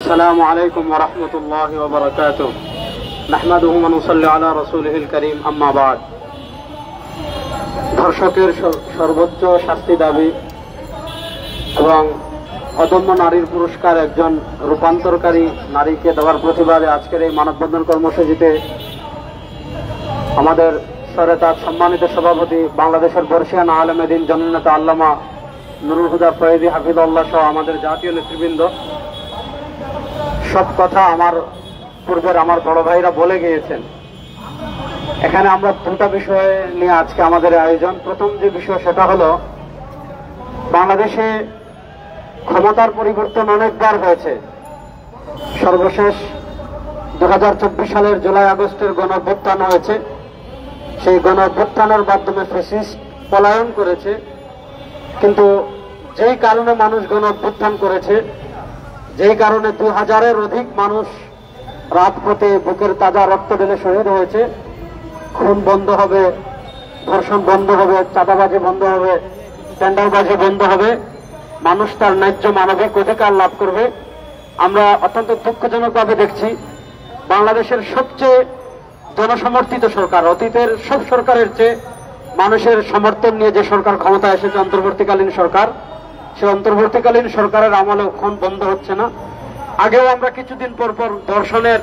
السلام عليكم ورحمة الله وبركاته نحمده ونصلي على رسوله الكريم أما بعد ধর্ষকের সর্বোচ্চ শাস্তি দাবি এবং অদম্য নারীর পুরস্কার একজন রূপান্তরকারী নারীকে দেওয়ার প্রতিবাদে আজকের এই মানববন্ধন কর্মসূচিতে আমাদের সরেতার সম্মানিত সভাপতি বাংলাদেশের বর্ষিয়ান আলেমে দ্বীন জননেতা আল্লামা নুরুল হুদা ফয়েজি হাফিজুল্লাহ সহ আমাদের জাতীয় নেতৃবৃন্দ সব কথা আমার পূর্বের আমার বড় ভাইরা বলে গিয়েছেন। এখানে আমরা দুটো বিষয় নিয়ে আজকে আমাদের আয়োজন। প্রথম যে বিষয় সেটা হলো বাংলাদেশে ক্ষমতার পরিবর্তন অনেকবার হয়েছে। সর্বশেষ 2024 সালের জুলাই আগস্টের গণঅভ্যুত্থান হয়েছে। সেই গণঅভ্যুত্থানের মাধ্যমে ফ্যাসিস্ট পলায়ন করেছে, কিন্তু যেই কারণে মানুষ গণঅভ্যুত্থান করেছে, যেই কারণে 2000-এর অধিক মানুষ রাজপথে বুকের তাজা রক্ত ঢেলে শহীদ হয়েছে, খুন বন্ধ হবে, ধর্ষণ বন্ধ হবে, চাঁদাবাজি বন্ধ হবে, টেন্ডারবাজি বন্ধ হবে, মানুষ তার ন্যায্য মানবিক অধিকার লাভ করবে। আমরা অত্যন্ত দুঃখজনকভাবে দেখছি বাংলাদেশের সবচেয়ে জনসমর্থিত সরকার, অতীতের সব সরকারের চেয়ে মানুষের সমর্থন নিয়ে যে সরকার ক্ষমতা এসেছে অন্তর্বর্তীকালীন সরকার, সেই অন্তর্বর্তীকালীন সরকারের আমলেও খুন বন্ধ হচ্ছে না। আগেও আমরা কিছুদিন পর পর ধর্ষণের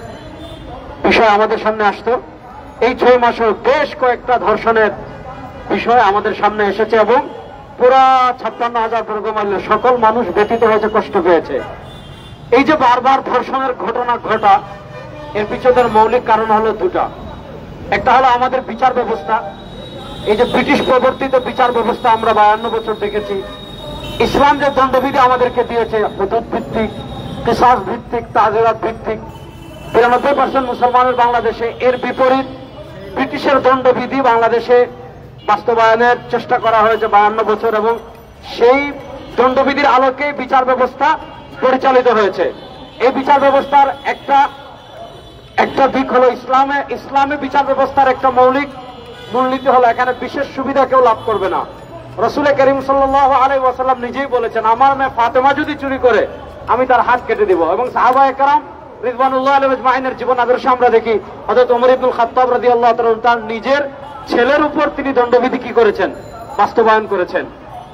বিষয় আমাদের সামনে আসতো। এই 6 মাসেও বেশ কয়েকটা ধর্ষণের বিষয় আমাদের সামনে এসেছে এবং পুরা 56,000 বর্গ মাইলের সকল মানুষ ব্যথিত হয়েছে, কষ্ট পেয়েছে। এই যে বারবার ধর্ষণের ঘটনা ঘটা, এর পিছনের মৌলিক কারণ হলো দুটা। একটা হলো আমাদের বিচার ব্যবস্থা। এই যে ব্রিটিশ প্রবর্তিত বিচার ব্যবস্থা আমরা 52 বছর দেখেছি। ইসলাম যে দণ্ডবিধি আমাদেরকে দিয়েছে হুদুদ ভিত্তিক, কিসাস ভিত্তিক, তাজিরাত ভিত্তিক, 93% মুসলমানের বাংলাদেশে, এর বিপরীত ব্রিটিশের দণ্ডবিধি বাংলাদেশে বাস্তবায়নের চেষ্টা করা হয়েছে 52 বছর এবং সেই দণ্ডবিধির আলোকে বিচার ব্যবস্থা পরিচালিত হয়েছে। এই বিচার ব্যবস্থার একটা দিক হলো ইসলামে বিচার ব্যবস্থার একটা মৌলিক মূলনীতি হলো এখানে বিশেষ সুবিধা কেউ লাভ করবে না। রাসূল করিম সাল্লাল্লাহু আলাইহি ওয়াসাল্লাম নিজেই বলেছেন, আমার মেয়ে ফাতেমা যদি চুরি করে আমি তার হাত কেটে দিব। এবং সাহাবায়ে কেরাম রিদওয়ানুল্লাহ আলাইহিম আজমাইনের জীবন আদর্শে আমরা দেখি হযরত ওমর ইবনুল খাত্তাব রাদিয়াল্লাহু তাআলা তার নিজের ছেলের উপর তিনি দণ্ডবিধি কি করেছেন, বাস্তবায়ন করেছেন।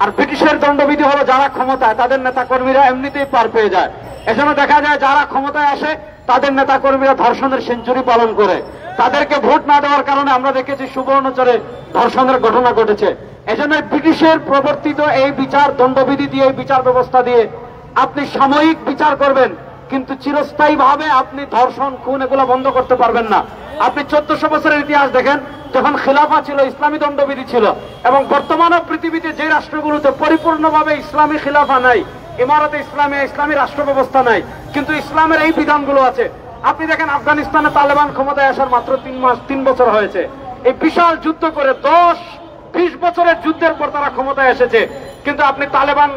আর ব্রিটিশের দণ্ডবিধি হলো যারা ক্ষমতায় তাদের নেতা কর্মীরা এমনিতেই পার পেয়ে যায়। এজন্য দেখা যায় যারা ক্ষমতায় আসে তাদের নেতা কর্মীরা ধর্ষণের সেঞ্চুরি পালন করে। তাদেরকে ভোট না দেওয়ার কারণে আমরা দেখেছি সুবর্ণচরে ধর্ষণের ঘটনা ঘটেছে। এজন্য ব্রিটিশের প্রবর্তিত এই বিচার দণ্ডবিধি দিয়ে, এই বিচার ব্যবস্থা দিয়ে আপনি সাময়িক বিচার করবেন, কিন্তু চিরস্থায়ী ভাবে আপনি ধর্ষণ, খুন এগুলো বন্ধ করতে পারবেন না। আপনি 1400 বছরের ইতিহাস দেখেন, যখন খিলাফা ছিল ইসলামী দণ্ডবিধি ছিল, এবং বর্তমানে পৃথিবীতে যে রাষ্ট্রগুলোতে পরিপূর্ণভাবে ইসলামী খিলাফা নাই, ইমারতে ইসলামী রাষ্ট্র ব্যবস্থা নাই, কিন্তু ইসলামের এই বিধানগুলো আছে। আপনি দেখেন আফগানিস্তানে তালেবান ক্ষমতায় আসার মাত্র 3 বছর হয়েছে। এই বিশাল যুদ্ধ করে 10-20 বছরের যুদ্ধের পর তারা ক্ষমতায় এসেছে, কিন্তু আপনি তালেবান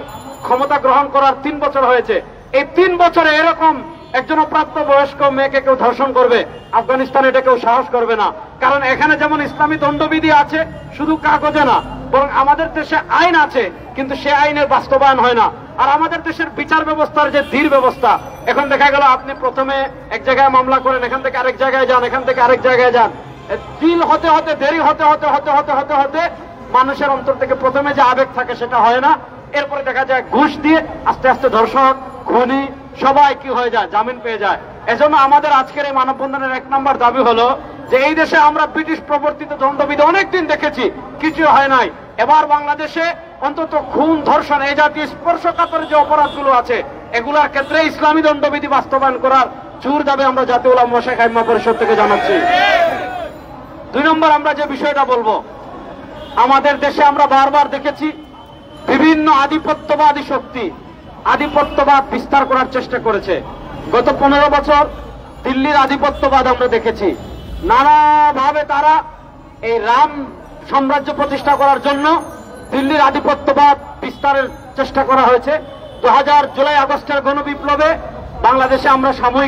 ক্ষমতা গ্রহণ করার 3 বছর হয়েছে। এই 3 বছরে এরকম একজন প্রাপ্ত বয়স্ক মেয়েকে কেউ ধর্ষণ করবে, আফগানিস্তানে এটা কেউ সাহস করবে না। কারণ এখানে যেমন ইসলামী দণ্ডবিধি আছে, শুধু কাগজে না, বরং আমাদের দেশে আইন আছে, কিন্তু সে আইনের বাস্তবায়ন হয় না। আর আমাদের দেশের বিচার ব্যবস্থার যে ধীর ব্যবস্থা, এখন দেখা গেল আপনি প্রথমে এক জায়গায় মামলা করেন, এখান থেকে আরেক জায়গায় যান, এখান থেকে আরেক জায়গায় যান, দিল হতে হতে দেরি হতে হতে হতে হতে হতে হতে মানুষের অন্তর থেকে প্রথমে যে আবেগ থাকে সেটা হয় না। এরপরে দেখা যায় ঘুষ দিয়ে আস্তে আস্তে ধর্ষক, খুনি সবাই কি হয়ে যায়, জামিন পেয়ে যায়। এজন্য আমাদের আজকের এই মানববন্ধনের 1 নম্বর দাবি হলো যে এই দেশে আমরা ব্রিটিশ প্রবর্তিত দণ্ডবিধি অনেকদিন দেখেছি, কিছু হয় নাই। এবার বাংলাদেশে অন্তত খুন, ধর্ষণ, এই জাতীয় স্পর্শকাতর যে অপরাধগুলো আছে এগুলোর ক্ষেত্রে ইসলামী দণ্ডবিধি বাস্তবায়ন করার জোর দাবি আমরা জাতীয় উলামা মাশায়েখ আইম্মা পরিষদ থেকে জানাচ্ছি। 2 নম্বর আমরা যে বিষয়টা বলবো, আমাদের দেশে আমরা বারবার দেখেছি বিভিন্ন আধিপত্যবাদী শক্তি আধিপত্যবাদ বিস্তার করার চেষ্টা করেছে। গত 15 বছর দিল্লির আধিপত্যবাদ আমরা দেখেছি। নানাভাবে তারা এই রাম সাম্রাজ্য প্রতিষ্ঠা করার জন্য দিল্লির আধিপত্যবাদ বিস্তারের চেষ্টা করা হয়েছে। 2000 জুলাই আগস্টের গণবিপ্লবে বাংলাদেশে আমরা সাময়িক